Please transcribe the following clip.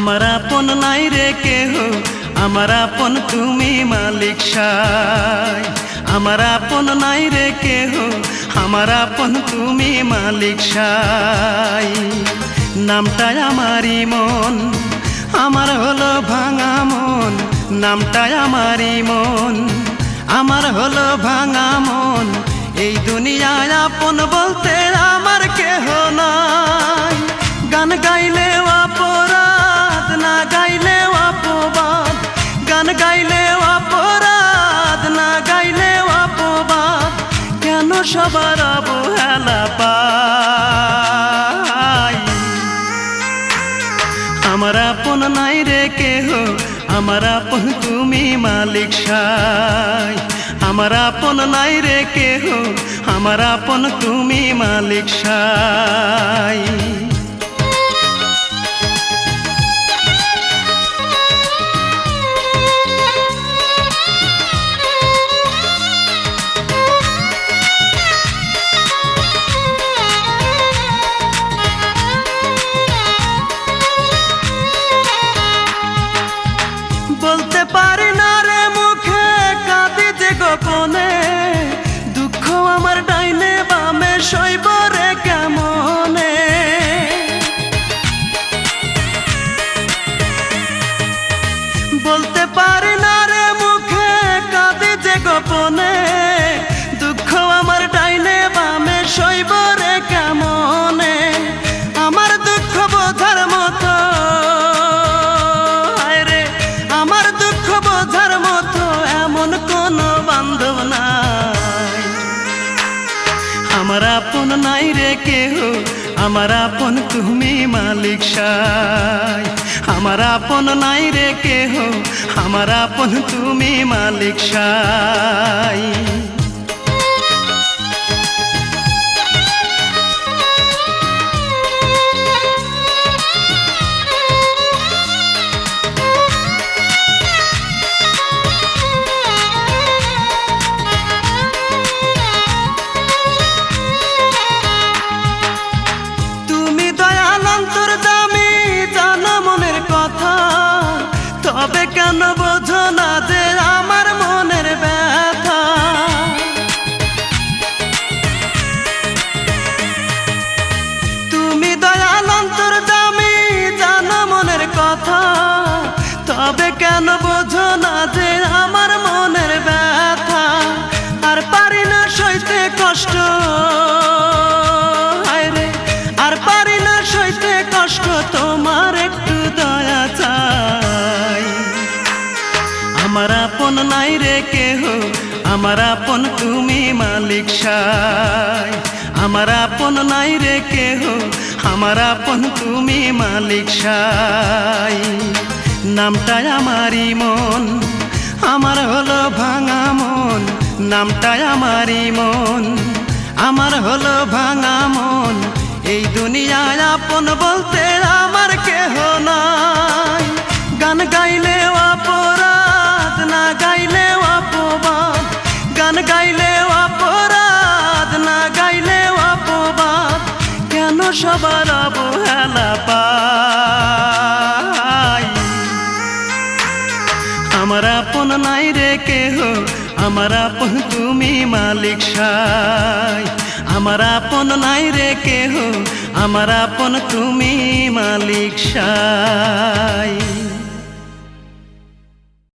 আমার আপন নাই রে কেহ, আমার আপন তুমি মালিক সাই। আমার আপন নাই রে কেহ, আমার আপন তুমি মালিক সাই। নামটাই আমারই মন, আমার হলো ভাঙা মন। নামটাই আমারই মন, আমার হলো ভাঙা মন। এই দুনিয়ায় আপন বলতে আমার কেহ নাই। গান গাইলেও অপরাধ, না গাইলেও অপবাদ। গান গাইলেও অপরাধ, না গাইলেও অপবাদ। কেন সবার অবহেলা পাই? আমার আপন নাই রে কেহ, আমার আপন তুমি মালিক সাই। আমার আপন নাই রে কেহ, আমার আপন তুমি মালিক সাই। বলতে পারি না রে মুখে, কাঁদি যে গোপনে। দুঃখ আমার ডাইনে বামে সইব রে কেমনে। বলতে পারি না রে মুখে, কাঁদি যে গোপনে। দুঃখ আমার ডাইনে বামে সইব রে কেমনে। আমার দুঃখ বোঝার মতো, আমার দুঃখ বোঝার মতো এমন কোনো বান্ধব নাই। আমার আপন নাই রে কেহ, আমার আপন তুমি মালিক সাই। আমার আপন নাই রে কেহ, আমার আপন তুমি মালিক সাই। তবে কেন বোঝো না যে আমার মনের ব্যথা? তুমি দয়াল অন্তর্যামী, জানো মনের কথা। তবে কেন বোঝো না যে আমার মনের ব্যথা? আর পারি না সইতে কষ্ট, আর পারি না সইতে কষ্ট। তোমার একটু দয়া চাই। আমার আপন নাই রে কেহ, আমার আপন তুমি মালিক সাই। আমার আপন নাই রে কেহ, আমার আপন তুমি মালিক সাই। নামটাই আমারই মন, আমার হলো ভাঙা মন। নামটাই আমারই মন, আমার হলো ভাঙা মন। এই দুনিয়ায় আপন বলতে আমার কেহ নাই। গান গাইলেও অপরাধ, না গাইলেও অপবাদ। গান গাইলেও অপরাধ, না গাইলেও অপবাদ। কেন সবার অবহেলা পাই? আমার আপন নাই রে কেহ, আমার আপন তুমি মালিক সাই। আমার আপন নাই রে কেহ, আমার আপন তুমি মালিক সাই।